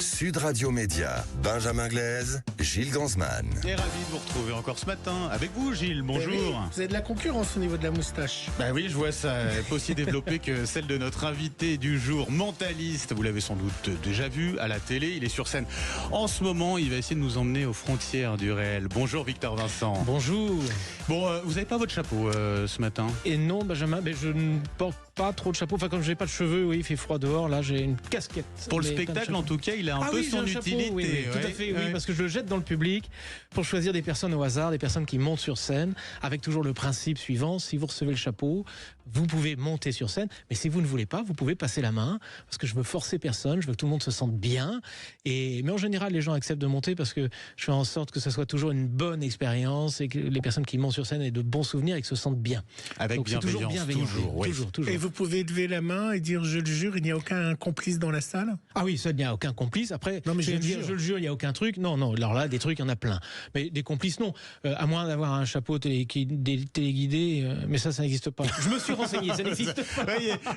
Sud Radio Média, Benjamin Glaise, Gilles Gansman. Et ravi de vous retrouver encore ce matin avec vous, Gilles. Bonjour. Oui, vous avez de la concurrence au niveau de la moustache. Bah oui, je vois ça. Pas aussi développé que celle de notre invité du jour, mentaliste. Vous l'avez sans doute déjà vu à la télé. Il est sur scène en ce moment. Il va essayer de nous emmener aux frontières du réel. Bonjour Victor Vincent. Bonjour. Bon, vous n'avez pas votre chapeau ce matin? Et non, Benjamin, mais je ne porte pas trop de chapeau. Enfin, comme je n'ai pas de cheveux, oui, il fait froid dehors. Là, j'ai une casquette. Pour le spectacle, en tout cas, il a un peu son utilité. Chapeau, oui, tout à fait, oui, parce que je le jette dans le public pour choisir des personnes au hasard, des personnes qui montent sur scène, avec toujours le principe suivant: si vous recevez le chapeau, vous pouvez monter sur scène, mais si vous ne voulez pas, vous pouvez passer la main, parce que je veux forcer personne, je veux que tout le monde se sente bien. Mais en général, les gens acceptent de monter parce que je fais en sorte que ça soit toujours une bonne expérience et que les personnes qui montent sur scène aient de bons souvenirs et que se sentent bien. Avec donc, bienveillance, toujours, oui. toujours. Et vous pouvez lever la main et dire: je le jure, il n'y a aucun complice dans la salle? Ah oui, ça, il n'y a aucun complice. Après, non, mais je le jure, il n'y a aucun truc. Non, alors là, des trucs, il y en a plein. Mais des complices, non. À moins d'avoir un chapeau téléguidé, mais ça n'existe pas. Je me suis renseigné, ça n'existe pas.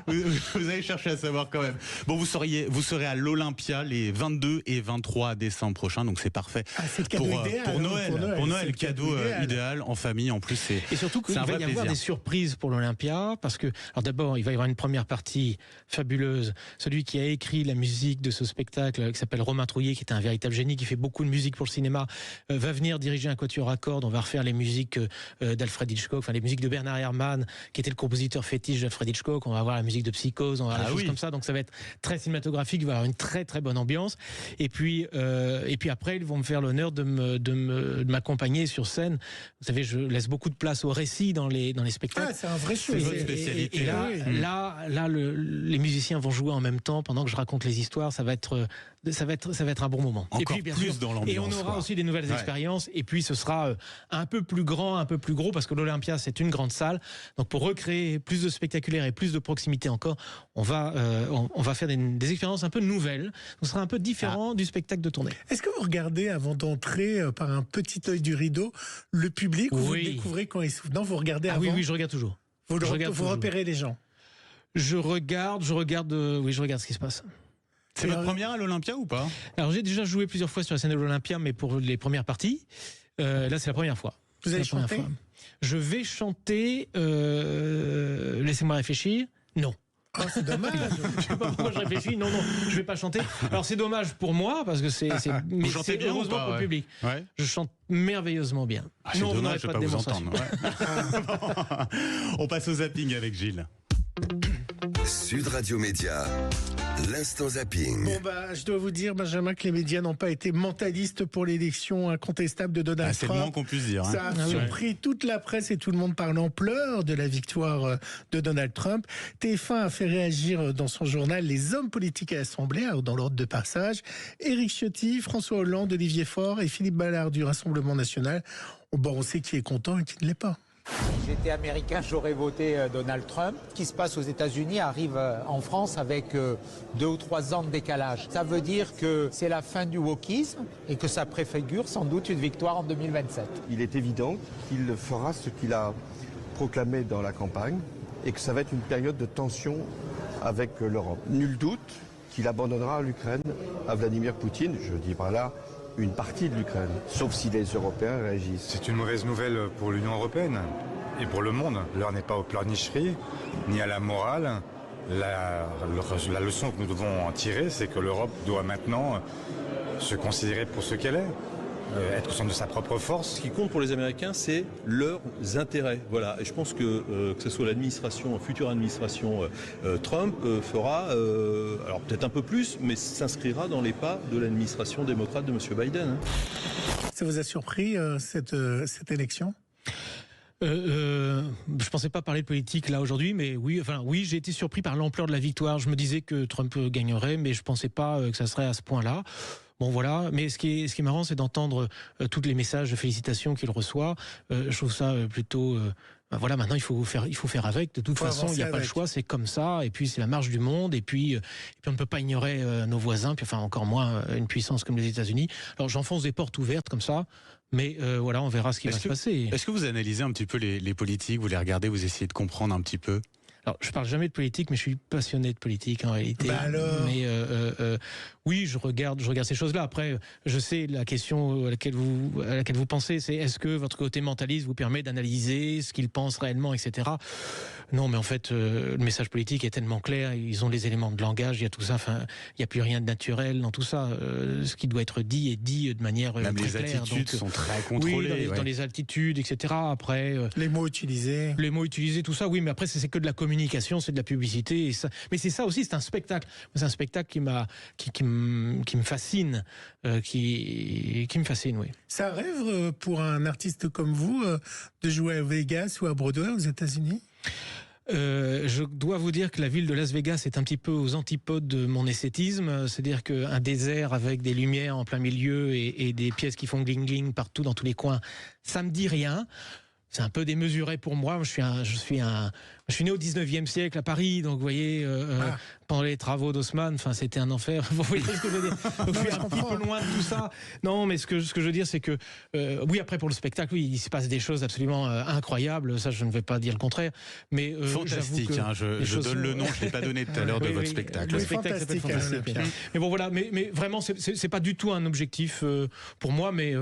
Vous avez cherché à savoir quand même. Bon, vous serez à l'Olympia les 22 et 23 décembre prochains, donc c'est parfait. Ah, c'est le cadeau idéal. Pour Noël, cadeau idéal en famille. En plus, et surtout qu'il va y avoir des surprises pour l'Olympia, parce que, alors d'abord, il va y avoir une première partie fabuleuse. Celui qui a écrit la musique de ce spectacle, qui s'appelle Romain Trouillet, qui est un véritable génie, qui fait beaucoup de musique pour le cinéma, va venir diriger un quatuor à cordes. On va refaire les musiques d'Alfred Hitchcock, enfin les musiques de Bernard Herrmann, qui était le compositeur fétiche d'Alfred Hitchcock. On va avoir la musique de Psychose, on va avoir des choses comme ça. Donc ça va être très cinématographique, il va y avoir une très très bonne ambiance. Et puis après, ils vont me faire l'honneur de m'accompagner sur scène. Vous savez, je laisse beaucoup de place au récit dans les spectacles. Ah, c'est un vrai show. C'est votre spécialité. Et là, les musiciens vont jouer en même temps pendant que je raconte les histoires. Ça va être un bon moment. Encore et puis, bien plus sûr, dans l'ambiance. Et on aura aussi des nouvelles expériences. Et puis ce sera un peu plus grand, un peu plus gros, parce que l'Olympia, c'est une grande salle. Donc pour recréer plus de spectaculaire et plus de proximité encore, on va faire des expériences un peu nouvelles. Ce sera un peu différent du spectacle de tournée. Est-ce que vous regardez, avant d'entrer par un petit œil du rideau, le public, ou vous le découvrez quand il souffle? Non, vous regardez avant? Oui, je regarde toujours. Vous repérez les gens? Je regarde ce qui se passe. C'est votre première à l'Olympia ou pas? Alors j'ai déjà joué plusieurs fois sur la scène de l'Olympia, mais pour les premières parties. Là, c'est la première fois. Vous allez chanter? Je vais chanter. Laissez-moi réfléchir. Non. Oh, c'est dommage. Je sais pas pourquoi je réfléchis. Non, je vais pas chanter. Alors c'est dommage pour moi parce que Vous chantez bien heureusement pour le public. Ouais. Je chante merveilleusement bien. C'est dommage de pas vous entendre. On passe au zapping avec Gilles. Sud Radio Média, l'instant zapping. Bon, je dois vous dire, Benjamin, que les médias n'ont pas été mentalistes pour l'élection incontestable de Donald Trump. C'est le moins qu'on puisse dire. Ça a surpris toute la presse et tout le monde parle en pleurs de la victoire de Donald Trump. TF1 a fait réagir dans son journal les hommes politiques à l'Assemblée, dans l'ordre de passage. Éric Ciotti, François Hollande, Olivier Faure et Philippe Ballard du Rassemblement National. On sait qui est content et qui ne l'est pas. Si j'étais américain, j'aurais voté Donald Trump. Ce qui se passe aux États-Unis arrive en France avec 2 ou 3 ans de décalage. Ça veut dire que c'est la fin du wokisme et que ça préfigure sans doute une victoire en 2027. Il est évident qu'il fera ce qu'il a proclamé dans la campagne et que ça va être une période de tension avec l'Europe. Nul doute qu'il abandonnera l'Ukraine à Vladimir Poutine, je dis par là une partie de l'Ukraine, sauf si les Européens réagissent. C'est une mauvaise nouvelle pour l'Union européenne et pour le monde. L'heure n'est pas aux pleurnicheries, ni à la morale. La leçon que nous devons en tirer, c'est que l'Europe doit maintenant se considérer pour ce qu'elle est. Être conscient de sa propre force. Ce qui compte pour les Américains, c'est leurs intérêts. Voilà. Et je pense que ce soit l'administration, future administration Trump fera, alors peut-être un peu plus, mais s'inscrira dans les pas de l'administration démocrate de M. Biden. Ça vous a surpris cette élection? Je pensais pas parler de politique là aujourd'hui, mais oui, j'ai été surpris par l'ampleur de la victoire. Je me disais que Trump gagnerait, mais je pensais pas que ça serait à ce point-là. Bon voilà, mais ce qui est marrant, c'est d'entendre tous les messages de félicitations qu'il reçoit. Je trouve ça plutôt. Maintenant il faut faire avec. De toute façon, il n'y a pas le choix, c'est comme ça. Et puis c'est la marche du monde. Et puis on ne peut pas ignorer nos voisins. Puis encore moins une puissance comme les États-Unis. Alors j'enfonce des portes ouvertes comme ça. Mais on verra ce qui va se passer. Est-ce que vous analysez un petit peu les politiques, vous les regardez, vous essayez de comprendre un petit peu? Alors, je parle jamais de politique, mais je suis passionné de politique en réalité. Bah alors. Mais oui, je regarde ces choses-là. Après, je sais la question à laquelle vous pensez, c'est est-ce que votre côté mentaliste vous permet d'analyser ce qu'ils pensent réellement, etc. Non, mais en fait, le message politique est tellement clair. Ils ont les éléments de langage, il y a tout ça. Enfin, il n'y a plus rien de naturel dans tout ça. Ce qui doit être dit est dit de manière Même très les claire. attitudes sont très contrôlées. Oui, dans les altitudes, etc. Après, les mots utilisés, tout ça. Oui, mais après, c'est que de la communication, c'est de la publicité. Et ça, mais c'est ça aussi, c'est un spectacle. C'est un spectacle qui me fascine, qui me fascine, oui. C'est un rêve pour un artiste comme vous de jouer à Vegas ou à Broadway aux États-Unis? Je dois vous dire que la ville de Las Vegas est un petit peu aux antipodes de mon esthétisme, c'est-à-dire qu'un désert avec des lumières en plein milieu et des pièces qui font gling-gling partout dans tous les coins, ça me dit rien. C'est un peu démesuré pour moi. Je suis né au 19e siècle à Paris, donc vous voyez, pendant les travaux d'Haussmann, enfin c'était un enfer. Vous voyez ce que je veux dire? Donc, je suis un petit peu loin de tout ça. Non, mais ce que je veux dire, c'est que oui, après pour le spectacle, oui, il se passe des choses absolument incroyables. Ça, je ne vais pas dire le contraire. Mais fantastique. Je donne le nom. Je l'ai pas donné tout à l'heure de votre spectacle. Le spectacle s'appelle Fantastique. Mais bon, voilà. Mais vraiment, c'est pas du tout un objectif pour moi. Mais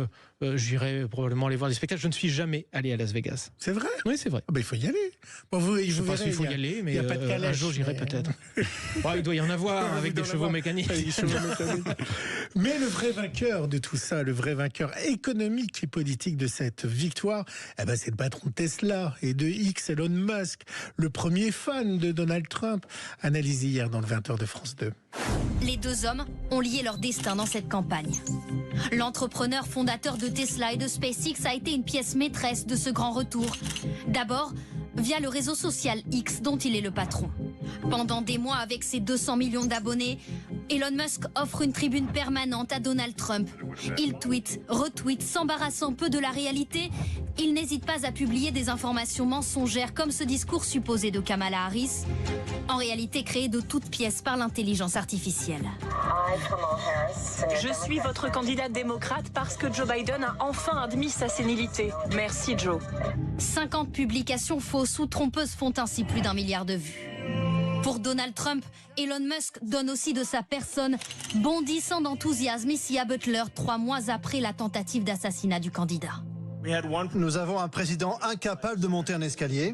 j'irai probablement aller voir des spectacles. Je ne suis jamais allé à Las Vegas. C'est vrai? Oui, c'est vrai. Oh, ben, il faut y aller. Bon, je ne sais pas s'il faut y aller, mais un jour j'irai peut-être. Il doit y en avoir avec des chevaux mécaniques. Mais le vrai vainqueur de tout ça, le vrai vainqueur économique et politique de cette victoire, c'est le patron de Tesla et de X, Elon Musk, le premier fan de Donald Trump, analysé hier dans le 20h de France 2. Les deux hommes ont lié leur destin dans cette campagne. L'entrepreneur fondateur de Tesla et de SpaceX a été une pièce maîtresse de ce grand retour. D'abord, via le réseau social X dont il est le patron. Pendant des mois, avec ses 200 millions d'abonnés, Elon Musk offre une tribune permanente à Donald Trump. Il tweet, retweet, s'embarrassant peu de la réalité. Il n'hésite pas à publier des informations mensongères comme ce discours supposé de Kamala Harris, en réalité créé de toutes pièces par l'intelligence artificielle. Je suis votre candidat démocrate parce que Joe Biden a enfin admis sa sénilité. Merci Joe. 50 publications fausses ou trompeuses font ainsi plus d'1 milliard de vues. Pour Donald Trump, Elon Musk donne aussi de sa personne, bondissant d'enthousiasme ici à Butler 3 mois après la tentative d'assassinat du candidat. Nous avons un président incapable de monter un escalier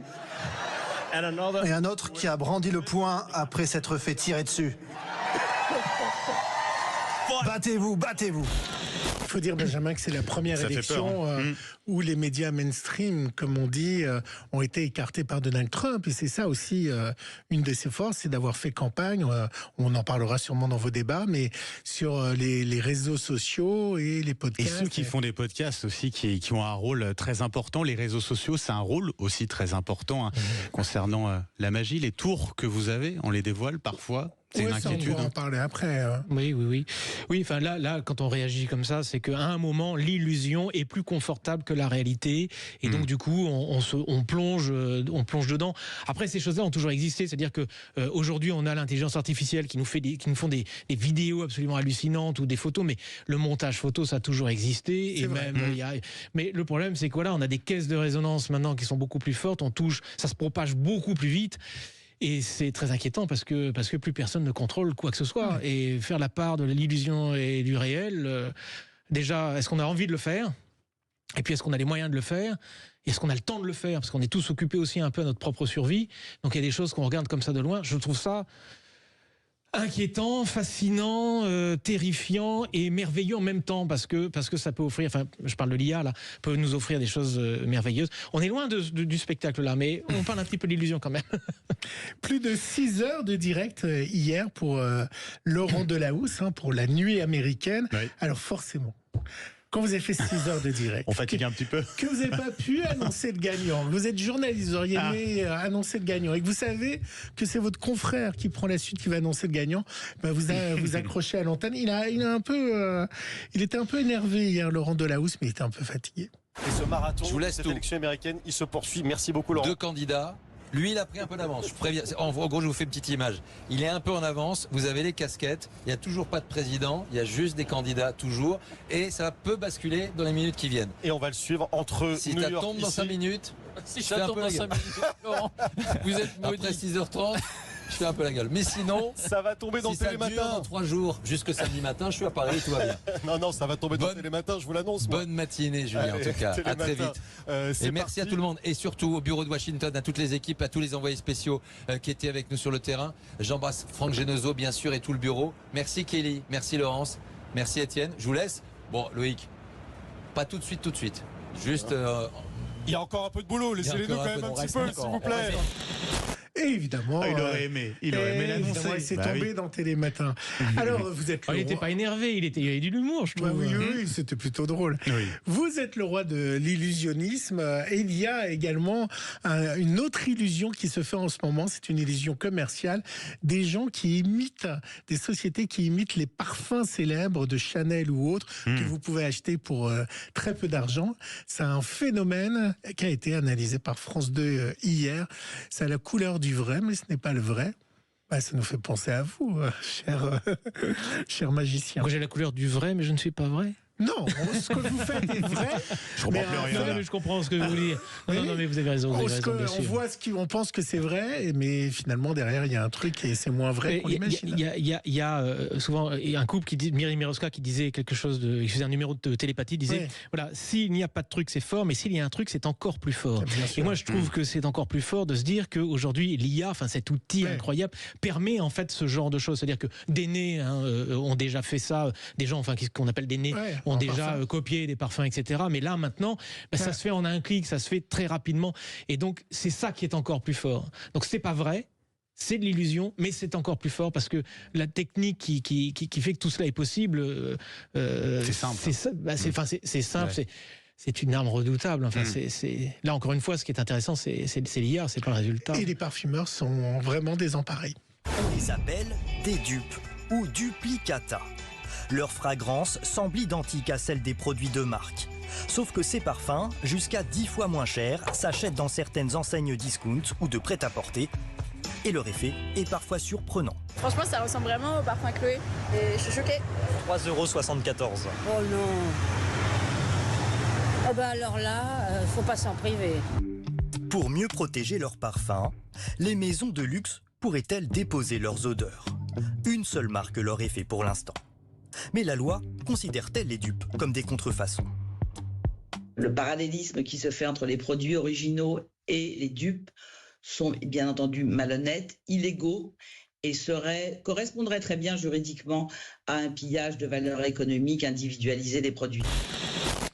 et un autre qui a brandi le poing après s'être fait tirer dessus. Battez-vous, battez-vous. Il faut dire, Benjamin, que c'est la première élection où les médias mainstream, comme on dit, ont été écartés par Donald Trump. Et c'est ça aussi une de ses forces, c'est d'avoir fait campagne. On en parlera sûrement dans vos débats, mais sur les réseaux sociaux et les podcasts. Et ceux qui font des podcasts aussi, qui ont un rôle très important. Les réseaux sociaux, c'est un rôle aussi très important concernant la magie. Les tours que vous avez, on les dévoile parfois. C'est une inquiétude. On va en parler après. Oui, enfin là, quand on réagit comme ça, c'est qu'à un moment, l'illusion est plus confortable que la réalité, et donc du coup, on plonge dedans. Après, ces choses-là ont toujours existé, c'est-à-dire que aujourd'hui, on a l'intelligence artificielle qui nous font des vidéos absolument hallucinantes ou des photos, mais le montage photo, ça a toujours existé. Et même, mais le problème, c'est que voilà, on a des caisses de résonance maintenant qui sont beaucoup plus fortes. Ça se propage beaucoup plus vite. Et c'est très inquiétant parce que plus personne ne contrôle quoi que ce soit. Et faire la part de l'illusion et du réel, déjà, est-ce qu'on a envie de le faire? Et puis, est-ce qu'on a les moyens de le faire? Est-ce qu'on a le temps de le faire? Parce qu'on est tous occupés aussi un peu à notre propre survie. Donc, il y a des choses qu'on regarde comme ça de loin. Je trouve ça inquiétant, fascinant, terrifiant et merveilleux en même temps parce que ça peut offrir, enfin je parle de l'IA là, peut nous offrir des choses merveilleuses. On est loin du spectacle là, mais on parle un petit peu de l'illusion quand même. Plus de 6 heures de direct hier pour Laurent Delahousse, pour la nuit américaine. Oui. Alors forcément, quand vous avez fait 6 heures de direct, on fatigue un petit peu, que vous n'avez pas pu annoncer le gagnant, vous êtes journaliste, vous auriez aimé annoncer le gagnant, et que vous savez que c'est votre confrère qui prend la suite, qui va annoncer le gagnant, vous accrochez à l'antenne. Il était un peu énervé hier, Laurent Delahousse, mais il était un peu fatigué. Et ce marathon, cette élection américaine, il se poursuit. Merci beaucoup, Laurent. 2 candidats, Lui, il a pris un peu d'avance. Je préviens. En gros, je vous fais une petite image. Il est un peu en avance. Vous avez les casquettes. Il n'y a toujours pas de président. Il y a juste des candidats, toujours. Et ça peut basculer dans les minutes qui viennent. Et on va le suivre entre si New ça York tombe dans 5 minutes, si ça tombe dans 5 minutes, Laurent, vous êtes après 6h30. Je fais un peu la gueule. Mais sinon, ça va tomber dans Télématin. Dans 3 jours, jusque samedi matin, je suis à Paris, tout va bien. Non, ça va tomber dans Télématin, je vous l'annonce. Bonne matinée, Julien, en tout cas. À très vite. Et merci à tout le monde. Et surtout au bureau de Washington, à toutes les équipes, à tous les envoyés spéciaux qui étaient avec nous sur le terrain. J'embrasse Franck Genezo, bien sûr, et tout le bureau. Merci Kelly, merci Laurence, merci Étienne. Je vous laisse. Bon, Loïc, pas tout de suite. Juste. Il y a encore un peu de boulot, laissez-les nous quand même un petit peu, s'il vous plaît. Et évidemment, il aurait aimé l'annoncer. Il s'est tombé dans Télématin. Alors, vous êtes le il n'était pas énervé, il avait de l'humour, je trouve. Oui, c'était plutôt drôle. Oui. Vous êtes le roi de l'illusionnisme. Et il y a également une autre illusion qui se fait en ce moment. C'est une illusion commerciale. Des gens qui imitent, des sociétés qui imitent les parfums célèbres de Chanel ou autres que vous pouvez acheter pour très peu d'argent. C'est un phénomène qui a été analysé par France 2 hier. C'est à la couleur du vrai, mais ce n'est pas le vrai. Bah, ça nous fait penser à vous, cher magicien. Moi, j'ai la couleur du vrai, mais je ne suis pas vrai. Non, ce que vous faites est vrai. Je comprends plus rien. Mais je comprends ce que vous voulez dire. Non, mais vous avez raison. On voit on pense que c'est vrai, mais finalement derrière il y a un truc et c'est moins vrai qu'on l'imagine. Il y a souvent un couple qui dit, Mireille Miroska, qui disait quelque chose il faisait un numéro de télépathie, disait voilà, s'il n'y a pas de truc c'est fort, mais s'il y a un truc c'est encore plus fort. Et moi je trouve que c'est encore plus fort de se dire qu'aujourd'hui l'IA, enfin cet outil incroyable, permet en fait ce genre de choses. C'est-à-dire que des nez ont déjà fait ça, des gens qu'on appelle des nez ont déjà copié des parfums, etc. Mais là, maintenant, ça se fait en un clic, ça se fait très rapidement. Et donc, c'est ça qui est encore plus fort. Donc, c'est pas vrai, c'est de l'illusion, mais c'est encore plus fort parce que la technique qui fait que tout cela est possible, c'est simple. C'est simple, c'est une arme redoutable. Enfin, là, encore une fois, ce qui est intéressant, c'est l'IA, c'est pas le résultat. Et les parfumeurs sont vraiment désemparés. On les appelle des dupes ou duplicata. Leur fragrance semble identique à celle des produits de marque. Sauf que ces parfums, jusqu'à 10 fois moins chers, s'achètent dans certaines enseignes discount ou de prêt-à-porter. Et leur effet est parfois surprenant. Franchement, ça ressemble vraiment au parfum Chloé. Et je suis choquée. 3,74 €. Oh non. Oh bah alors là, faut pas s'en priver. Pour mieux protéger leurs parfums, les maisons de luxe pourraient-elles déposer leurs odeurs? Une seule marque leur est fait pour l'instant. Mais la loi considère-t-elle les dupes comme des contrefaçons? Le parallélisme qui se fait entre les produits originaux et les dupes sont bien entendu malhonnêtes, illégaux et correspondraient très bien juridiquement à un pillage de valeur économique individualisé des produits.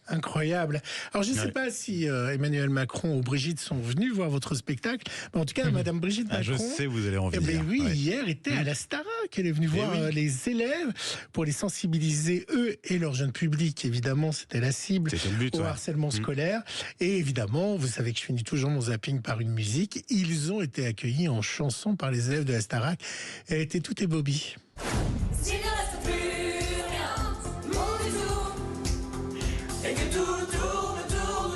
Incroyable. Alors, je ne sais pas si Emmanuel Macron ou Brigitte sont venus voir votre spectacle, mais en tout cas, Madame Brigitte Macron... Je sais, vous allez en venir. Hier était à la Starac. Elle est venue voir les élèves pour les sensibiliser, eux et leur jeune public. Évidemment, c'était la cible au harcèlement scolaire. Et évidemment, vous savez que je finis toujours mon zapping par une musique. Ils ont été accueillis en chanson par les élèves de la Starac. Elle était toute ébobie. Et que tout tourne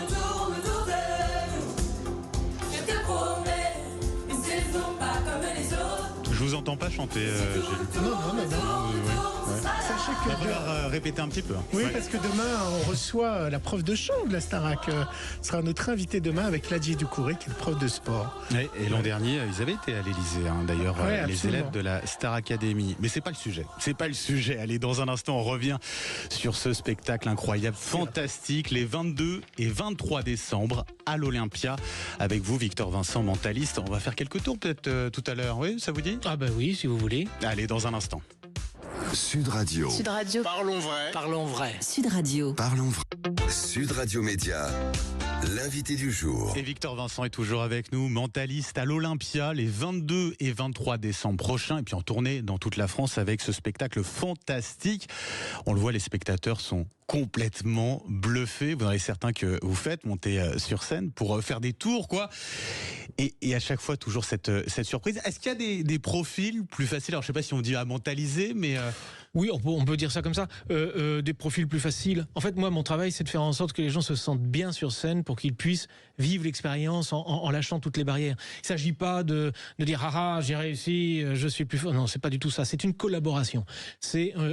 autour de nous. Je te promets une saison pas comme les autres. Je vous entends pas chanter, Gilles. Non. Sachez que... On va répéter un petit peu. Oui, parce que demain, on reçoit la prof de chant de la Starac. Sera notre invité demain avec Ladji Doucouré, qui est le prof de sport. Et l'an dernier, ils avaient été à l'Élysée, d'ailleurs, les élèves de la Star Academy. Mais c'est pas le sujet. C'est pas le sujet. Allez, dans un instant, on revient sur ce spectacle incroyable, fantastique, les 22 et 23 décembre à l'Olympia. Avec vous, Victor Vincent, mentaliste. On va faire quelques tours peut-être tout à l'heure. Oui, ça vous dit? Ah bah oui, si vous voulez. Allez, dans un instant. Sud Radio. Sud Radio. Parlons vrai. Parlons vrai. Sud Radio. Parlons vrai. Sud Radio Média. L'invité du jour. Et Victor Vincent est toujours avec nous, mentaliste à l'Olympia les 22 et 23 décembre prochains. Et puis en tournée dans toute la France avec ce spectacle fantastique. On le voit, les spectateurs sont complètement bluffés. Vous en avez certains que vous faites monter sur scène pour faire des tours, quoi. Et à chaque fois, toujours cette surprise. Est-ce qu'il y a des profils plus faciles? Alors, je ne sais pas si on dit à mentaliser, mais... Oui, on peut dire ça comme ça. Des profils plus faciles. En fait, moi, mon travail, c'est de faire en sorte que les gens se sentent bien sur scène pour pour qu'ils puissent vivre l'expérience en lâchant toutes les barrières. Il ne s'agit pas de dire j'ai réussi, je suis plus fort. Non, c'est pas du tout ça. C'est une collaboration.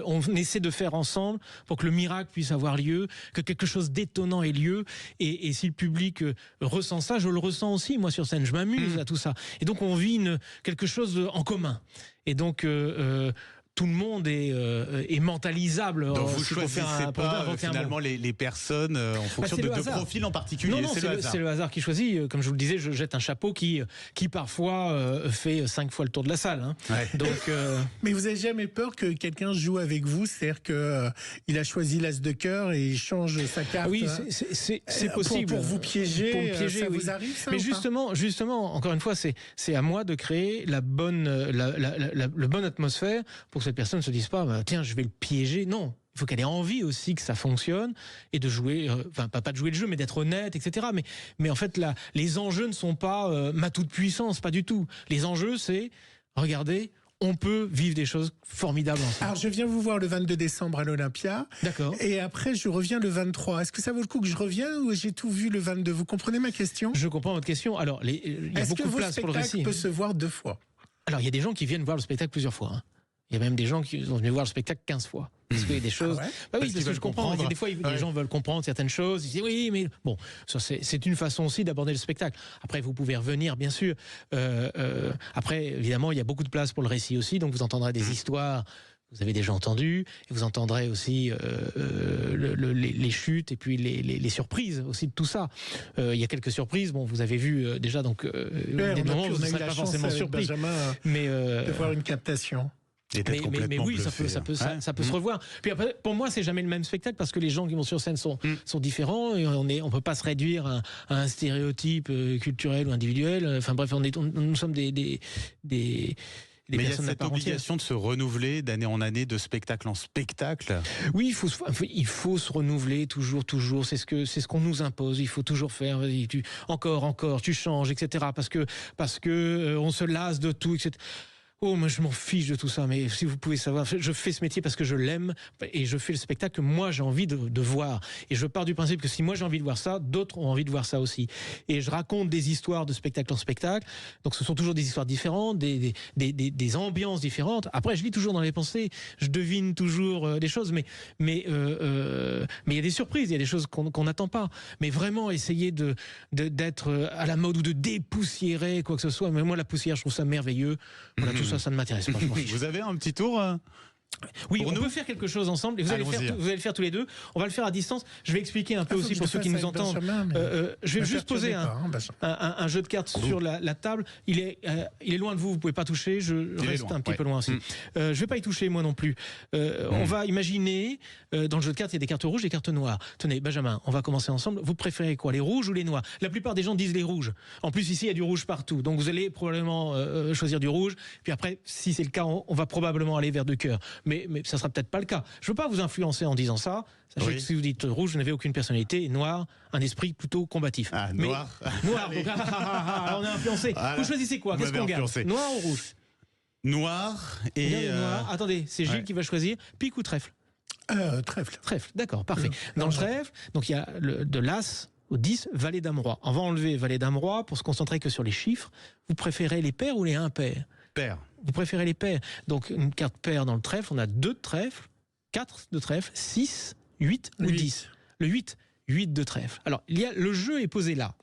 On essaie de faire ensemble pour que le miracle puisse avoir lieu, que quelque chose d'étonnant ait lieu. Et si le public ressent ça, je le ressens aussi moi sur scène. Je m'amuse à tout ça. Et donc on vit quelque chose en commun. Et donc tout le monde est mentalisable. Donc vous choisissez pas finalement les personnes en fonction de profils en particulier. Non, c'est le hasard qui choisit. Comme je vous le disais, je jette un chapeau qui parfois fait 5 fois le tour de la salle. Hein. Ouais. Donc, mais vous n'avez jamais peur que quelqu'un joue avec vous, c'est-à-dire que il a choisi l'as de cœur et il change sa carte. Oui, c'est possible. Pour vous piéger, ça oui. vous arrive ça? Mais justement, encore une fois, c'est à moi de créer la bonne atmosphère pour que cette personne ne se dise pas tiens, je vais le piéger. Non, il faut qu'elle ait envie aussi que ça fonctionne et de jouer, pas de jouer le jeu, mais d'être honnête, etc. Mais en fait, là, les enjeux ne sont pas ma toute puissance, pas du tout. Les enjeux, c'est regardez, on peut vivre des choses formidables ensemble. Alors, je viens vous voir le 22 décembre à l'Olympia. D'accord. Et après, je reviens le 23. Est-ce que ça vaut le coup que je revienne ou j'ai tout vu le 22? Vous comprenez ma question? Je comprends votre question. Alors, il y a beaucoup de place pour le récit. Est-ce que votre spectacle peut se voir 2 fois? Alors, il y a des gens qui viennent voir le spectacle plusieurs fois. Hein. Il y a même des gens qui sont venus voir le spectacle 15 fois. Parce qu'il y a des choses. Ah ouais? Oui, parce que je comprends. Des fois, les gens veulent comprendre certaines choses. Ils disent oui, mais bon, ça c'est une façon aussi d'aborder le spectacle. Après, vous pouvez revenir, bien sûr. Après, évidemment, il y a beaucoup de place pour le récit aussi. Donc, vous entendrez des histoires. Vous avez déjà entendu, et vous entendrez aussi les chutes et puis les surprises aussi de tout ça. Il y a quelques surprises. Bon, vous avez vu déjà donc des moments où vous ne serez pas forcément surpris. Mais de voir une captation. Mais oui, ça peut se revoir. Puis après, pour moi, c'est jamais le même spectacle parce que les gens qui vont sur scène sont différents et on peut pas se réduire à un stéréotype culturel ou individuel. Enfin bref, nous sommes des mais il y a cette obligation de se renouveler d'année en année, de spectacle en spectacle. Oui, il faut se renouveler toujours. C'est ce qu'on nous impose. Il faut toujours faire encore, tu changes, etc. Parce que on se lasse de tout, etc. Oh, moi je m'en fiche de tout ça, mais si vous pouvez savoir, je fais ce métier parce que je l'aime et je fais le spectacle que moi j'ai envie de voir. Et je pars du principe que si moi j'ai envie de voir ça, d'autres ont envie de voir ça aussi. Et je raconte des histoires de spectacle en spectacle, donc ce sont toujours des histoires différentes, des ambiances différentes. Après, je lis toujours dans les pensées, je devine toujours des choses, mais il y a des surprises, il y a des choses qu'on n'attend pas. Mais vraiment essayer d'être à la mode ou de dépoussiérer quoi que ce soit. Mais moi, la poussière, je trouve ça merveilleux. Voilà, tout ça ne m'intéresse pas. Vous avez un petit tour Oui, on peut faire quelque chose ensemble. Et vous allez le faire tous les deux. On va le faire à distance. Je vais expliquer un peu aussi pour ceux qui nous entendent. Je vais juste poser un jeu de cartes sur la table. Il est loin de vous. Vous pouvez pas toucher. Je reste un petit peu loin aussi. Je vais pas y toucher moi non plus. On va imaginer dans le jeu de cartes il y a des cartes rouges, des cartes noires. Tenez, Benjamin, on va commencer ensemble. Vous préférez quoi, les rouges ou les noirs? La plupart des gens disent les rouges. En plus ici il y a du rouge partout. Donc vous allez probablement choisir du rouge. Puis après, si c'est le cas, on va probablement aller vers du cœur. Mais ça sera peut-être pas le cas. Je veux pas vous influencer en disant ça. Sachez que si vous dites rouge, vous n'avez aucune personnalité. Et noir, un esprit plutôt combatif. Noir. Noir. Donc, on est influencé. Vous choisissez quoi? Qu'est-ce qu'on garde? Noir ou rouge? Noir et. Noir. Attendez, c'est Gilles qui va choisir. Pique ou trèfle? Trèfle. Trèfle, d'accord, parfait. Dans le trèfle, donc il y a de l'as au 10, valet dame roi. On va enlever valet dame roi pour se concentrer que sur les chiffres. Vous préférez les pairs ou les impairs? Pairs. Vous préférez les pairs. Donc une carte paire dans le trèfle, on a 2 de trèfle, 4 de trèfle, 6, 8 ou 10. Le 8 de trèfle. Alors, le jeu est posé là.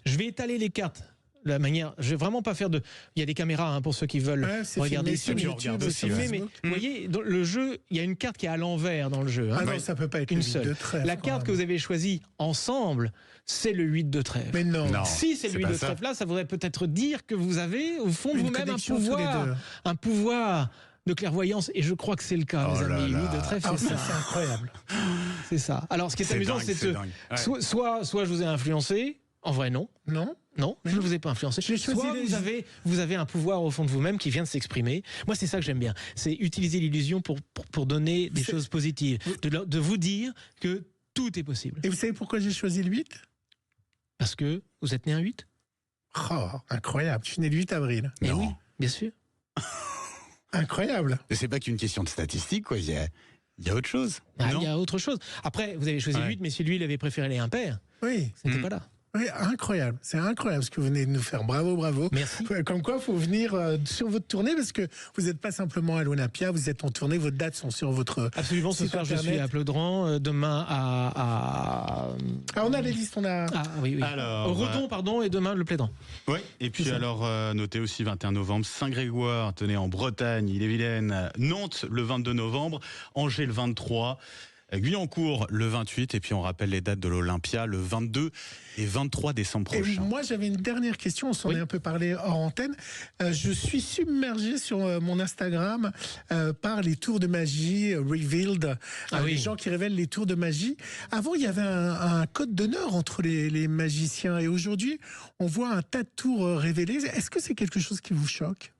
Je vais étaler les cartes. La manière, je vais vraiment pas faire il y a des caméras pour ceux qui veulent regarder sur YouTube, mais vous voyez, dans le jeu, il y a une carte qui est à l'envers dans le jeu. Non, ça peut pas être une seule. De trèfle, la carte que vous avez choisie ensemble, c'est le 8 de trèfle. Mais non. Si c'est le 8 de trèfle là, ça voudrait peut-être dire que vous avez au fond de vous-même un pouvoir de clairvoyance, et je crois que c'est le cas, les amis. 8 de trèfle, c'est ça. C'est incroyable. C'est ça. Alors, ce qui est amusant, c'est soit je vous ai influencé. En vrai, non. Non, je ne vous ai pas influencé. Soit vous avez un pouvoir au fond de vous-même qui vient de s'exprimer. Moi, c'est ça que j'aime bien. C'est utiliser l'illusion pour donner des choses positives. De vous dire que tout est possible. Et vous savez pourquoi j'ai choisi le 8 ? Parce que vous êtes né un 8 ? Oh, incroyable. Je suis né le 8 avril. Et oui, bien sûr. Incroyable. Mais c'est pas qu'une question de statistique, quoi. Il y a autre chose. Il y a autre chose. Après, vous avez choisi le 8, mais si lui, il avait préféré les impairs. Oui, c'était pas là. Oui, incroyable. C'est incroyable ce que vous venez de nous faire. Bravo, bravo. Merci. Comme quoi, il faut venir sur votre tournée parce que vous n'êtes pas simplement à l'Olympia, vous êtes en tournée, vos dates sont sur votre Absolument, ce soir, je suis à Pleudran, demain Ah, on a les listes, on a... Ah oui, oui. Alors, au Redon, pardon, et demain, le Plédran. Oui, et puis alors, notez aussi 21 novembre, Saint-Grégoire, tenez, en Bretagne, Ille-et-Vilaine, Nantes le 22 novembre, Angers le 23, Guyancourt le 28, et puis on rappelle les dates de l'Olympia le 22 et 23 décembre prochain. Et moi, j'avais une dernière question, on s'en est un peu parlé hors antenne. Je suis submergé sur mon Instagram par les tours de magie revealed, les gens qui révèlent les tours de magie. Avant, il y avait un code d'honneur entre les magiciens, et aujourd'hui, on voit un tas de tours révélés. Est-ce que c'est quelque chose qui vous choque ?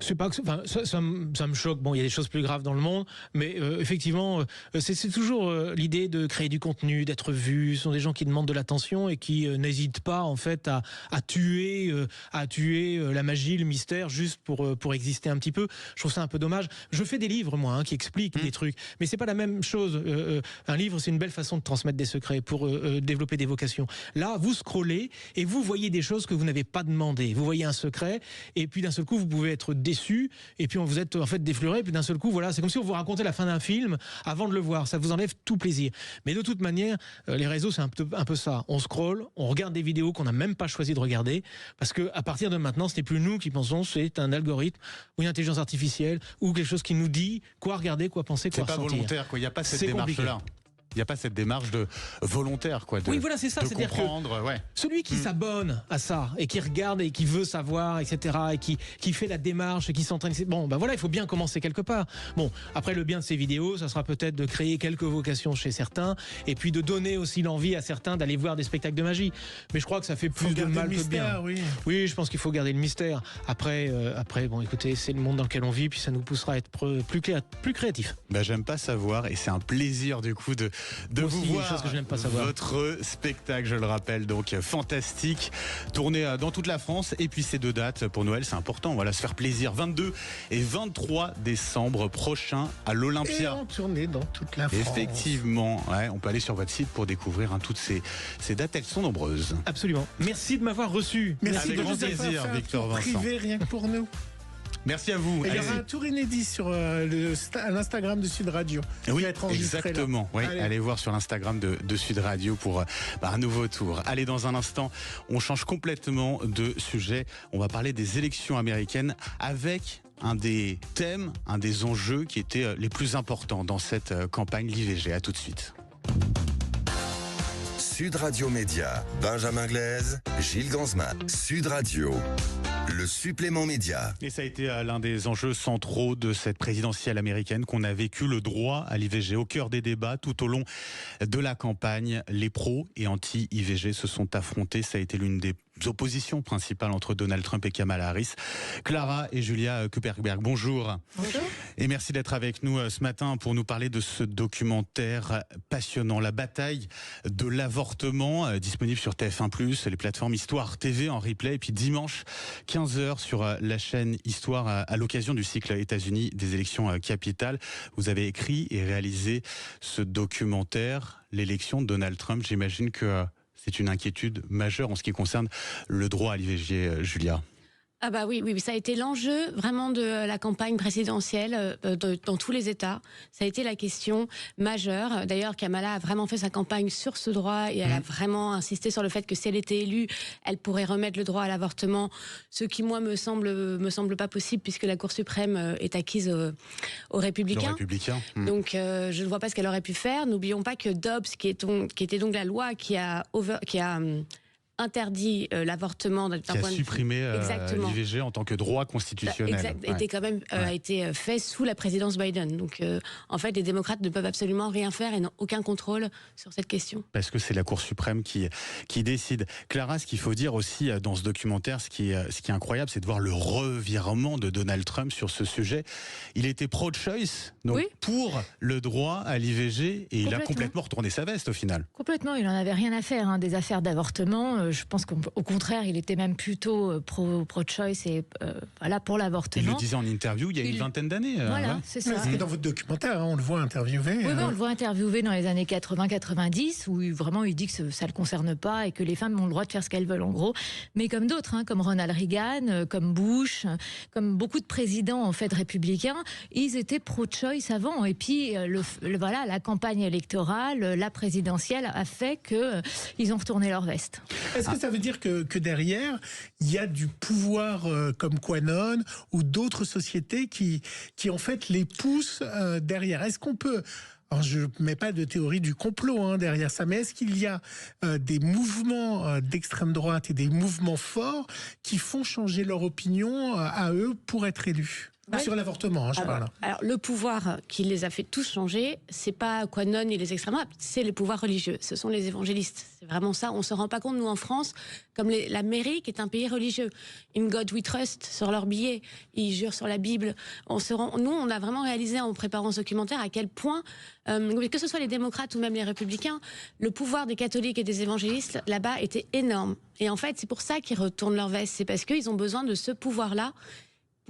C'est pas que, enfin, ça me choque. Bon, il y a des choses plus graves dans le monde, mais effectivement, c'est toujours l'idée de créer du contenu, d'être vu. Ce sont des gens qui demandent de l'attention et qui n'hésitent pas en fait à tuer la magie, le mystère, juste pour exister un petit peu. Je trouve ça un peu dommage. Je fais des livres moi qui expliquent des trucs, mais c'est pas la même chose. Un livre, c'est une belle façon de transmettre des secrets pour développer des vocations. Là, vous scrollez et vous voyez des choses que vous n'avez pas demandé. Vous voyez un secret et puis d'un seul coup, vous pouvez être déçu et puis vous êtes en fait défleuré et puis d'un seul coup voilà, c'est comme si on vous racontait la fin d'un film avant de le voir, ça vous enlève tout plaisir. Mais de toute manière, les réseaux c'est un peu ça, on scrolle, on regarde des vidéos qu'on n'a même pas choisi de regarder parce que à partir de maintenant, ce n'est plus nous qui pensons, c'est un algorithme ou une intelligence artificielle ou quelque chose qui nous dit quoi regarder, quoi penser, quoi ressentir. C'est pas volontaire quoi, il n'y a pas cette démarche là. Il n'y a pas cette démarche de volontaire, quoi. Oui, voilà, c'est ça. C'est-à-dire que celui qui s'abonne à ça et qui regarde et qui veut savoir, etc., et qui fait la démarche et qui s'entraîne, bon, ben voilà, il faut bien commencer quelque part. Bon, après, le bien de ces vidéos, ça sera peut-être de créer quelques vocations chez certains et puis de donner aussi l'envie à certains d'aller voir des spectacles de magie. Mais je crois que ça fait plus de mal que de bien. Oui, je pense qu'il faut garder le mystère. Après, bon, écoutez, c'est le monde dans lequel on vit, puis ça nous poussera à être plus créatifs. Ben, j'aime pas savoir et c'est un plaisir du coup de vous voir que je n'aime pas savoir. Votre spectacle, je le rappelle, donc fantastique, tourné dans toute la France, et puis ces 2 dates pour Noël, c'est important, voilà, se faire plaisir, 22 et 23 décembre prochain à l'Olympia. Et en tournée dans toute la France. Effectivement, ouais, on peut aller sur votre site pour découvrir toutes ces dates, elles sont nombreuses. Absolument. Merci de m'avoir reçu. Merci avec grand plaisir, Victor Vincent. Privé, rien que pour nous. Merci à vous. Et il y aura un tour inédit sur l'Instagram de Sud Radio. Oui, exactement. Oui, allez voir sur l'Instagram de Sud Radio pour un nouveau tour. Allez, dans un instant, on change complètement de sujet. On va parler des élections américaines avec un des thèmes, un des enjeux qui étaient les plus importants dans cette campagne, l'IVG. À tout de suite. Sud Radio Média, Benjamin Glaise, Gilles Gansman. Sud Radio, le supplément média. Et ça a été l'un des enjeux centraux de cette présidentielle américaine qu'on a vécu, le droit à l'IVG au cœur des débats tout au long de la campagne. Les pros et anti-IVG se sont affrontés. Ça a été l'une des oppositions principales entre Donald Trump et Kamala Harris. Clara et Julia Kupperberg, bonjour. Bonjour. Et merci d'être avec nous ce matin pour nous parler de ce documentaire passionnant, la bataille de l'avortement, disponible sur TF1+, les plateformes Histoire TV en replay, et puis dimanche 15h sur la chaîne Histoire à l'occasion du cycle États-Unis des élections capitales. Vous avez écrit et réalisé ce documentaire, l'élection de Donald Trump. J'imagine que c'est une inquiétude majeure en ce qui concerne le droit à l'IVG, Julia. Ah bah oui, ça a été l'enjeu vraiment de la campagne présidentielle dans tous les États. Ça a été la question majeure. D'ailleurs, Kamala a vraiment fait sa campagne sur ce droit et elle a vraiment insisté sur le fait que si elle était élue, elle pourrait remettre le droit à l'avortement, ce qui moi me semble pas possible puisque la Cour suprême est acquise aux républicains. Donc je ne vois pas ce qu'elle aurait pu faire. N'oublions pas que Dobbs, qui était donc la loi qui a interdit l'avortement d'un point de vue... Qui a supprimé l'IVG en tant que droit constitutionnel. Était quand même a été fait sous la présidence Biden. Donc en fait, les démocrates ne peuvent absolument rien faire et n'ont aucun contrôle sur cette question. Parce que c'est la Cour suprême qui décide. Clara, ce qu'il faut dire aussi dans ce documentaire, ce qui est incroyable, c'est de voir le revirement de Donald Trump sur ce sujet. Il était pro-choice, donc pour le droit à l'IVG, et il a complètement retourné sa veste au final. Complètement, il n'en avait rien à faire des affaires d'avortement. je pense qu'au contraire, il était même plutôt pro-choice et voilà, pour l'avortement. Il le disait en interview il y a une vingtaine d'années. Voilà, c'est ça. C'est dans votre documentaire, hein, on le voit interviewé. Oui, on le voit interviewé dans les années 80-90, où vraiment il dit que ça ne le concerne pas et que les femmes ont le droit de faire ce qu'elles veulent, en gros. Mais comme d'autres, hein, comme Ronald Reagan, comme Bush, comme beaucoup de présidents en fait républicains, ils étaient pro-choice avant. Et puis, voilà, la campagne électorale, la présidentielle a fait qu'ils ont retourné leur veste. Est-ce que ça veut dire que derrière, il y a du pouvoir comme Quanon ou d'autres sociétés qui en fait les poussent derrière? Est-ce qu'on peut... Alors, je ne mets pas de théorie du complot derrière ça, mais est-ce qu'il y a des mouvements d'extrême droite et des mouvements forts qui font changer leur opinion à eux pour être élus? Sur l'avortement, je parle. Alors, le pouvoir qui les a fait tous changer, c'est pas Quanon et les extrêmes droites, c'est le pouvoir religieux. Ce sont les évangélistes. C'est vraiment ça. On se rend pas compte, nous, en France, comme l'Amérique est un pays religieux. In God We Trust, sur leur billet, ils jurent sur la Bible. Nous, on a vraiment réalisé en préparant ce documentaire à quel point, que ce soit les démocrates ou même les républicains, le pouvoir des catholiques et des évangélistes, là-bas, était énorme. Et en fait, c'est pour ça qu'ils retournent leur veste. C'est parce qu'ils ont besoin de ce pouvoir-là.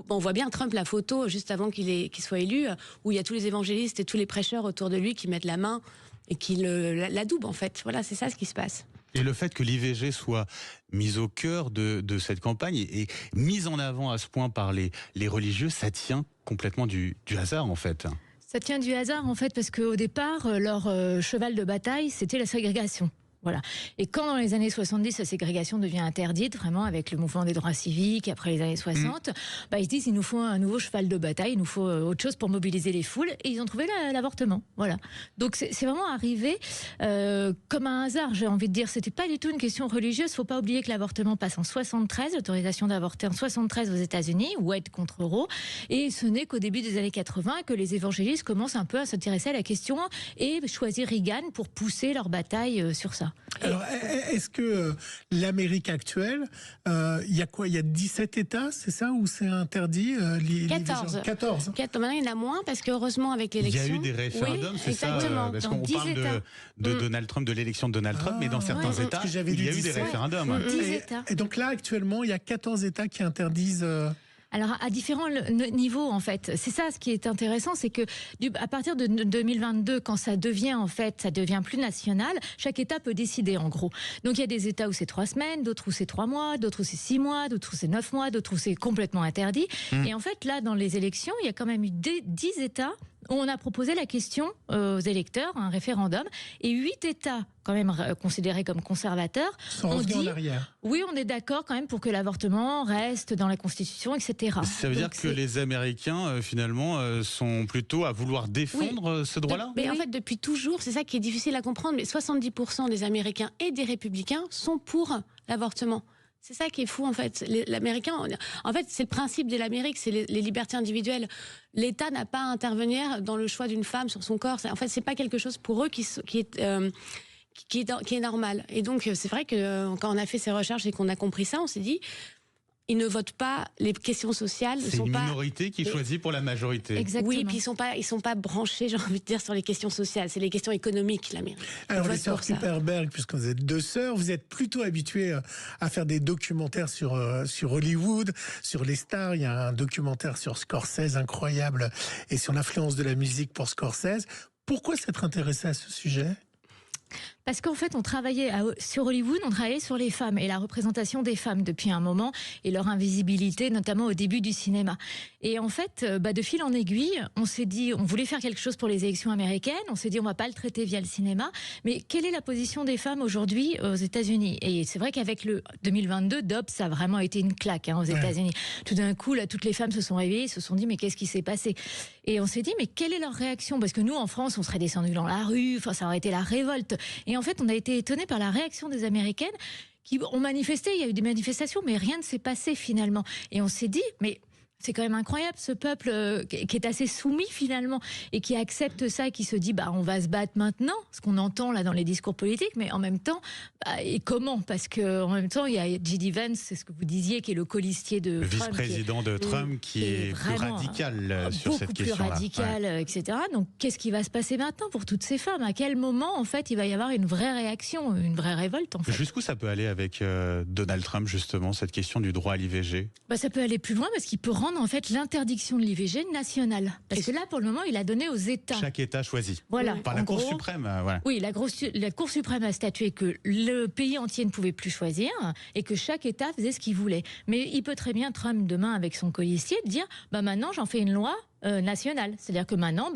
On voit bien Trump, la photo, juste avant qu'il soit élu, où il y a tous les évangélistes et tous les prêcheurs autour de lui qui mettent la main et qui l'adoubent, en fait. Voilà, c'est ça ce qui se passe. Et le fait que l'IVG soit mise au cœur de cette campagne et mise en avant à ce point par les religieux, ça tient complètement du hasard, en fait. Ça tient du hasard, en fait, parce qu'au départ, leur cheval de bataille, c'était la ségrégation. Voilà. Et quand dans les années 70, la ségrégation devient interdite, vraiment avec le mouvement des droits civiques, après les années 60, ils se disent il nous faut un nouveau cheval de bataille, il nous faut autre chose pour mobiliser les foules, et ils ont trouvé l'avortement. Voilà. Donc c'est vraiment arrivé comme un hasard, j'ai envie de dire. C'était pas du tout une question religieuse. Faut pas oublier que l'avortement passe en 73, l'autorisation d'avorter en 73 aux États-Unis, Wade contre Roe, et ce n'est qu'au début des années 80 que les évangélistes commencent un peu à s'intéresser à la question et choisir Reagan pour pousser leur bataille sur ça. Alors, est-ce que l'Amérique actuelle, il y a quoi? Il y a 17 États, c'est ça? Ou c'est interdit 14. 14. Maintenant, il y en a moins, parce qu'heureusement, avec l'élection... Il y a eu des référendums, c'est ça? Parce qu'on parle de Donald Trump, de l'élection de Donald Trump, mais dans certains États, il y a eu des référendums. 10 États. Et donc là, actuellement, il y a 14 États qui interdisent... Alors, à différents niveaux, en fait. C'est ça, ce qui est intéressant, c'est que à partir de 2022, quand ça devient plus national, chaque État peut décider, en gros. Donc, il y a des États où c'est 3 semaines, d'autres où c'est 3 mois, d'autres où c'est 6 mois, d'autres où c'est 9 mois, d'autres où c'est complètement interdit. Et en fait, là, dans les élections, il y a quand même eu 10 États où on a proposé la question aux électeurs, un référendum, et 8 États, quand même considérés comme conservateurs, ont dit en arrière. Oui, on est d'accord quand même pour que l'avortement reste dans la Constitution, etc. Ça veut dire que les Américains, finalement, sont plutôt à vouloir défendre ce droit-là? Mais en fait, depuis toujours, c'est ça qui est difficile à comprendre, mais 70% des Américains et des républicains sont pour l'avortement. C'est ça qui est fou, en fait. L'Américain, en fait, c'est le principe de l'Amérique, c'est les libertés individuelles. L'État n'a pas à intervenir dans le choix d'une femme sur son corps. En fait, c'est pas quelque chose pour eux qui est normal. Et donc, c'est vrai que quand on a fait ces recherches et qu'on a compris ça, on s'est dit, ils ne votent pas les questions sociales. C'est une minorité qui choisit pour la majorité. Exactement. Oui, puis ils sont pas branchés, j'ai envie de dire, sur les questions sociales. C'est les questions économiques, l'Amérique. Alors, les sœurs Kuperberg, puisque vous êtes 2 sœurs, vous êtes plutôt habituées à faire des documentaires sur Hollywood, sur les stars. Il y a un documentaire sur Scorsese incroyable et sur l'influence de la musique pour Scorsese. Pourquoi s'être intéressée à ce sujet? Parce qu'en fait, on travaillait sur Hollywood, on travaillait sur les femmes et la représentation des femmes depuis un moment et leur invisibilité, notamment au début du cinéma. Et en fait, de fil en aiguille, on s'est dit, on voulait faire quelque chose pour les élections américaines. On s'est dit, on va pas le traiter via le cinéma. Mais quelle est la position des femmes aujourd'hui aux États-Unis? Et c'est vrai qu'avec le 2022, Dobbs, ça a vraiment été une claque aux États-Unis. Tout d'un coup, là, toutes les femmes se sont réveillées, se sont dit, mais qu'est-ce qui s'est passé? Et on s'est dit, mais quelle est leur réaction? Parce que nous, en France, on serait descendus dans la rue. Enfin, ça aurait été la révolte. Et en fait, on a été étonnés par la réaction des Américaines qui ont manifesté. Il y a eu des manifestations, mais rien ne s'est passé finalement. Et on s'est dit, mais C'est quand même incroyable, ce peuple qui est assez soumis finalement et qui accepte ça et qui se dit on va se battre maintenant, ce qu'on entend là dans les discours politiques, mais en même temps, et comment? Parce qu'en même temps, il y a J.D. Vance, c'est ce que vous disiez, qui est le colistier de le Trump, vice-président de Trump, qui est plus radical sur cette question-là. Beaucoup plus radical, etc. Donc qu'est-ce qui va se passer maintenant pour toutes ces femmes? À quel moment, en fait, il va y avoir une vraie réaction, une vraie révolte, en fait? Jusqu'où ça peut aller avec Donald Trump, justement, cette question du droit à l'IVG? Ça peut aller plus loin parce qu'il peut rendre en fait l'interdiction de l'IVG nationale. Parce que là, pour le moment, il a donné aux États. Chaque État choisit. Voilà. Par la Cour suprême. Voilà. Oui, la Cour suprême a statué que le pays entier ne pouvait plus choisir et que chaque État faisait ce qu'il voulait. Mais il peut très bien, Trump, demain, avec son colistier, dire maintenant, j'en fais une loi nationale. C'est-à-dire que maintenant,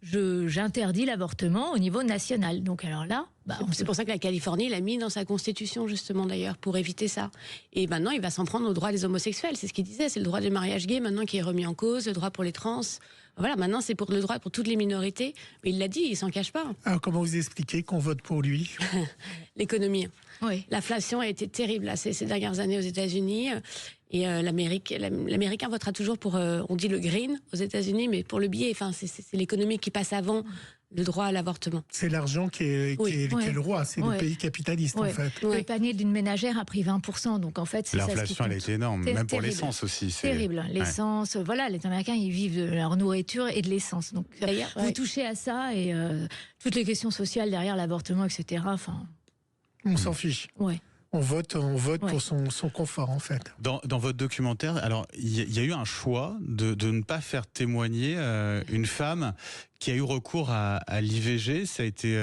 j'interdis l'avortement au niveau national. Donc alors là... c'est pour ça que la Californie l'a mis dans sa constitution, justement, d'ailleurs, pour éviter ça. Et maintenant, il va s'en prendre aux droits des homosexuels. C'est ce qu'il disait, c'est le droit du mariage gay, maintenant, qui est remis en cause, le droit pour les trans. Voilà, maintenant, c'est pour le droit pour toutes les minorités. Mais il l'a dit, il s'en cache pas. Alors, comment vous expliquez qu'on vote pour lui? L'économie. Oui. L'inflation a été terrible là, ces dernières années aux États-Unis. Et l'Américain votera toujours pour, on dit le green aux États-Unis, mais pour le billet. Enfin, c'est l'économie qui passe avant le droit à l'avortement. C'est l'argent qui est le roi, c'est le pays capitaliste en fait. Le panier d'une ménagère a pris 20%, donc en fait... L'inflation, elle a été énorme, même pour l'essence aussi. C'est terrible, l'essence, voilà, les Américains, ils vivent de leur nourriture et de l'essence. Donc vous touchez à ça et toutes les questions sociales derrière l'avortement, etc. On s'en fiche. Ouais. On vote pour son confort, en fait. Dans votre documentaire, alors il y a eu un choix de ne pas faire témoigner une femme qui a eu recours à l'IVG. Ça a été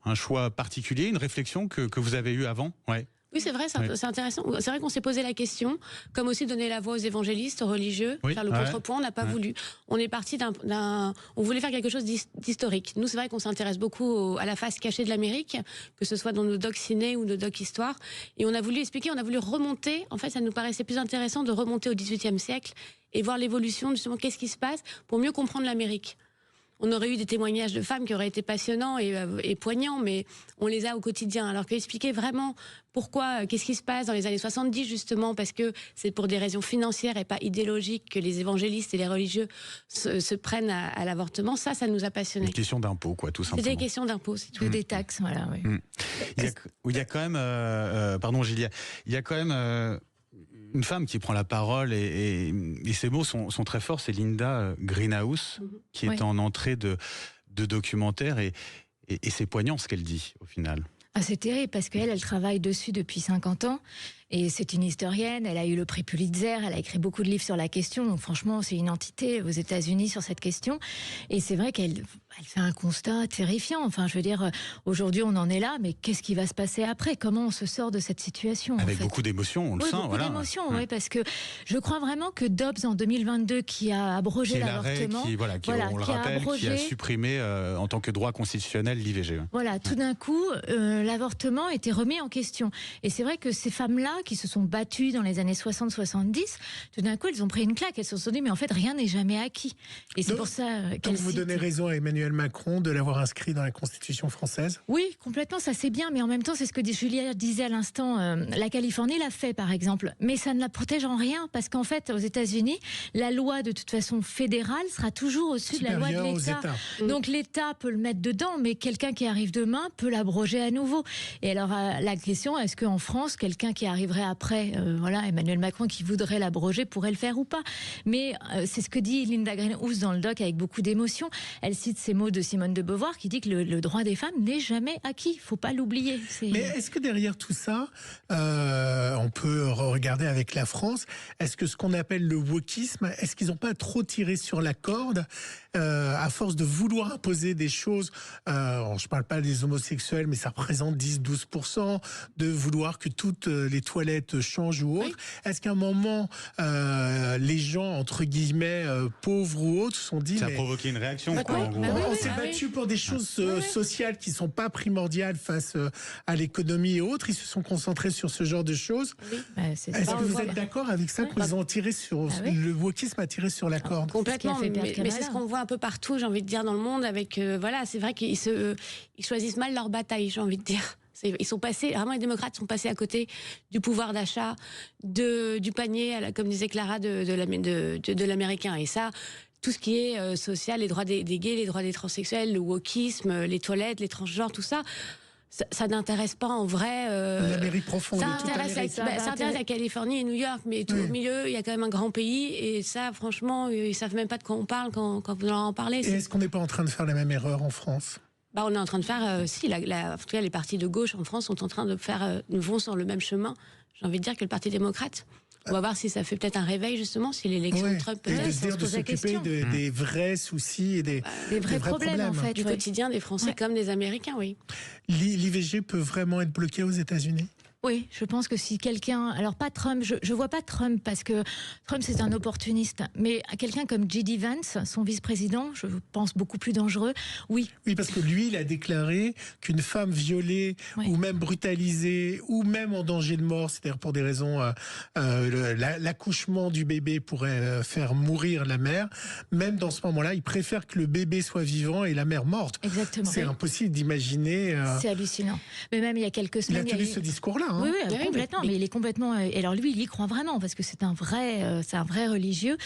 un choix particulier, une réflexion que vous avez eue avant? Ouais. Oui, c'est vrai, c'est intéressant. C'est vrai qu'on s'est posé la question, comme aussi donner la voix aux évangélistes, aux religieux, faire le contrepoint, on n'a pas voulu. On est parti on voulait faire quelque chose d'historique. Nous, c'est vrai qu'on s'intéresse beaucoup à la face cachée de l'Amérique, que ce soit dans nos docs ciné ou nos docs histoire. Et on a voulu expliquer, on a voulu remonter. En fait, ça nous paraissait plus intéressant de remonter au XVIIIe siècle et voir l'évolution, justement, qu'est-ce qui se passe pour mieux comprendre l'Amérique. On aurait eu des témoignages de femmes qui auraient été passionnants et poignants, mais on les a au quotidien. Alors qu'expliquer vraiment pourquoi, qu'est-ce qui se passe dans les années 70, justement, parce que c'est pour des raisons financières et pas idéologiques que les évangélistes et les religieux se prennent à l'avortement, ça nous a passionnés. Une question d'impôt, quoi, tout simplement. C'est des questions d'impôt, c'est tout. Des taxes, voilà, oui. Il y a quand même, pardon Gilles, il y a quand même... une femme qui prend la parole et ses mots sont très forts, c'est Linda Greenhouse qui est en entrée de documentaire et c'est poignant ce qu'elle dit au final. C'est terrible parce qu'elle travaille dessus depuis 50 ans et c'est une historienne, elle a eu le prix Pulitzer, elle a écrit beaucoup de livres sur la question, donc franchement c'est une entité aux États-Unis sur cette question et c'est vrai qu'elle fait un constat terrifiant. Enfin, je veux dire, aujourd'hui on en est là, mais qu'est-ce qui va se passer après? Comment on se sort de cette situation? Avec beaucoup d'émotions, on le sent. Beaucoup d'émotions, oui, parce que je crois vraiment que Dobbs en 2022 qui a abrogé l'avortement, on le rappelle, qui a supprimé en tant que droit constitutionnel l'IVG. Voilà, tout d'un coup, l'avortement était remis en question. Et c'est vrai que ces femmes-là qui se sont battues dans les années 60-70, tout d'un coup, elles ont pris une claque. Elles se sont dit, mais en fait, rien n'est jamais acquis. Et c'est pour ça qu'elles vous donnez raison à Emmanuel Macron de l'avoir inscrit dans la Constitution française? Oui, complètement, ça c'est bien. Mais en même temps, c'est ce que Julia disait à l'instant, la Californie l'a fait, par exemple. Mais ça ne la protège en rien, parce qu'en fait, aux États-Unis, la loi, de toute façon, fédérale, sera toujours au-dessus de la loi de l'État. Donc l'État peut le mettre dedans, mais quelqu'un qui arrive demain peut l'abroger à nouveau. Et alors, la question, est-ce qu'en France, quelqu'un qui arriverait après, Emmanuel Macron qui voudrait l'abroger pourrait le faire ou pas? Mais c'est ce que dit Linda Greenhouse dans le doc avec beaucoup d'émotion. Elle cite ces mots de Simone de Beauvoir qui dit que le droit des femmes n'est jamais acquis. Il ne faut pas l'oublier. Mais est-ce que derrière tout ça, on peut regarder avec la France, est-ce que ce qu'on appelle le wokisme, est-ce qu'ils n'ont pas trop tiré sur la corde à force de vouloir imposer des choses, je ne parle pas des homosexuels, mais ça représente 10-12%, de vouloir que toutes les toilettes changent ou autre. Oui. Est-ce qu'à un moment, les gens, entre guillemets, pauvres ou autres, se sont dit... Ça a provoqué une réaction, quoi, en gros. On s'est battu pour des choses sociales qui ne sont pas primordiales face à l'économie et autres. Ils se sont concentrés sur ce genre de choses. Oui. Est-ce que vous êtes d'accord avec ça, qu'ils ont tiré sur... Le wokisme a tiré sur la corde? Complètement, mais c'est ce qu'on voit un peu partout, j'ai envie de dire, dans le monde, avec... c'est vrai qu'ils choisissent mal leur bataille, j'ai envie de dire. Ils sont passés, vraiment les démocrates sont passés à côté du pouvoir d'achat, du panier, comme disait Clara, de l'américain. Et ça, tout ce qui est social, les droits des gays, les droits des transsexuels, le wokisme, les toilettes, les transgenres, tout ça, ça n'intéresse pas en vrai. L'Amérique profonde. Ça intéresse la Californie et New York, mais tout au milieu, il y a quand même un grand pays. Et ça, franchement, ils savent même pas de quoi on parle quand vous leur en parlez. Et est-ce qu'on n'est pas en train de faire la même erreur en France ? On est en train de faire, en tout cas, les partis de gauche en France sont en train de vont sur le même chemin, j'ai envie de dire, que le Parti démocrate. On va voir si ça fait peut-être un réveil, justement, si l'élection de Trump peut-être. Et de s'occuper des vrais soucis et des vrais problèmes, en fait, du quotidien des Français comme des Américains, oui. L'IVG peut vraiment être bloqué aux États-Unis ? Oui, je pense que si quelqu'un... Alors pas Trump, je vois pas Trump parce que Trump c'est un opportuniste, mais quelqu'un comme J.D. Vance, son vice-président, je pense beaucoup plus dangereux, oui. Oui, parce que lui, il a déclaré qu'une femme violée ou même brutalisée ou même en danger de mort, c'est-à-dire pour des raisons... l'accouchement du bébé pourrait faire mourir la mère, même dans ce moment-là, il préfère que le bébé soit vivant et la mère morte. Exactement. C'est impossible d'imaginer... C'est hallucinant. Mais même il y a quelques semaines... Il a tenu ce discours-là. Oui, complètement. Mais il est complètement. Et alors lui, il y croit vraiment parce que c'est un vrai religieux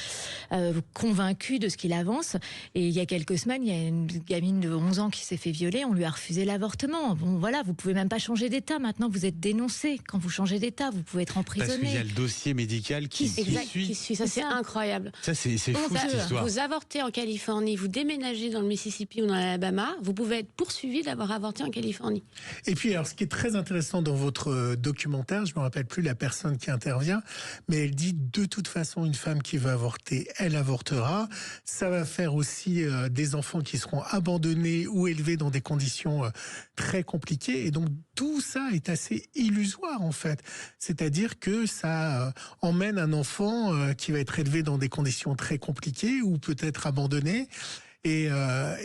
convaincu de ce qu'il avance. Et il y a quelques semaines, il y a une gamine de 11 ans qui s'est fait violer. On lui a refusé l'avortement. Bon, voilà, vous pouvez même pas changer d'état. Maintenant, vous êtes dénoncé. Quand vous changez d'état, vous pouvez être emprisonné. Parce qu'il y a le dossier médical qui suit. Ça, c'est incroyable. Ça, c'est fou cette histoire. Vous avortez en Californie, vous déménagez dans le Mississippi ou dans l'Alabama, vous pouvez être poursuivi d'avoir avorté en Californie. Et puis, alors, ce qui est très intéressant dans votre documentaire, je me rappelle plus la personne qui intervient, mais elle dit de toute façon une femme qui veut avorter, elle avortera. Ça va faire aussi des enfants qui seront abandonnés ou élevés dans des conditions très compliquées. Et donc tout ça est assez illusoire en fait. C'est-à-dire que ça emmène un enfant qui va être élevé dans des conditions très compliquées ou peut-être abandonné. Et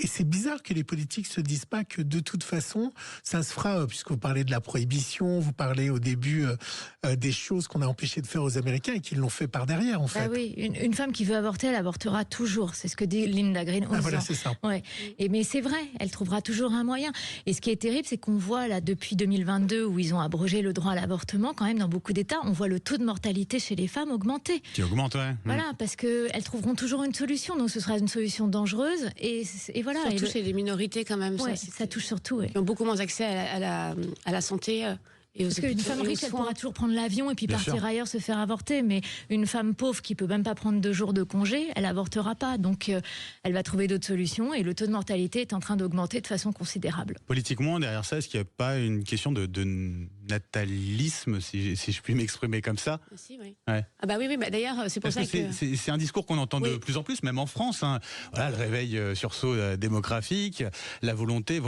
c'est bizarre que les politiques se disent pas que de toute façon, ça se fera, puisque vous parlez de la prohibition, vous parlez au début des choses qu'on a empêché de faire aux Américains et qu'ils l'ont fait par derrière, en fait. Oui, une femme qui veut avorter, elle avortera toujours. C'est ce que dit Linda Greenhalgh. Voilà, c'est ça. Ouais. Mais c'est vrai, elle trouvera toujours un moyen. Et ce qui est terrible, c'est qu'on voit là, depuis 2022, où ils ont abrogé le droit à l'avortement, quand même, dans beaucoup d'États, on voit le taux de mortalité chez les femmes augmenter. Qui augmente, ouais. Voilà, parce qu'elles trouveront toujours une solution. Donc ce sera une solution dangereuse. Et voilà. Surtout chez les minorités quand même. Ouais, ça touche surtout. Ils ont beaucoup moins accès à la santé. Parce qu'une femme riche, elle pourra toujours prendre l'avion et puis partir ailleurs se faire avorter. Mais une femme pauvre qui peut même pas prendre 2 jours de congé, elle avortera pas. Donc elle va trouver d'autres solutions et le taux de mortalité est en train d'augmenter de façon considérable. Politiquement, derrière ça, est-ce qu'il n'y a pas une question de natalisme, si je puis m'exprimer comme ça? Si, oui. Ouais. Ah bah oui, d'ailleurs, c'est pour ça que... C'est un discours qu'on entend de plus en plus, même en France. Hein. Voilà, le réveil sursaut démographique, la volonté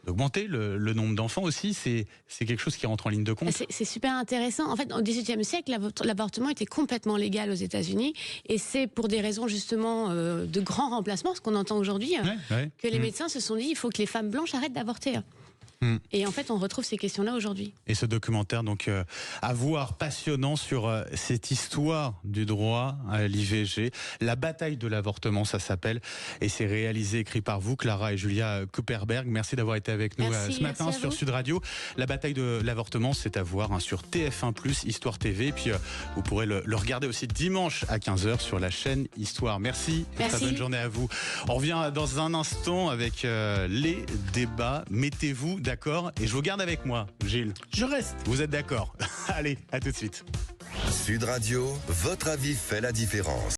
d'augmenter le nombre d'enfants aussi, c'est quelque chose qui rentre en ligne de compte. C'est super intéressant. En fait, au XVIIIe siècle, l'avortement était complètement légal aux États-Unis, et c'est pour des raisons justement de grand remplacement, ce qu'on entend aujourd'hui, que les médecins se sont dit il faut que les femmes blanches arrêtent d'avorter. Et en fait, on retrouve ces questions-là aujourd'hui. Et ce documentaire, donc, à voir, passionnant sur cette histoire du droit à l'IVG, la bataille de l'avortement, ça s'appelle, et c'est réalisé, écrit par vous, Clara et Julia Kuperberg. Merci d'avoir été avec nous ce matin sur Sud Radio. La bataille de l'avortement, c'est à voir sur TF1+, Histoire TV, et puis vous pourrez le regarder aussi dimanche à 15h sur la chaîne Histoire. Merci. Très bonne journée à vous. On revient dans un instant avec les débats. Mettez-vous d'accord, et je vous garde avec moi, Gilles. Je reste. Vous êtes d'accord? Allez, à tout de suite. Sud Radio, votre avis fait la différence.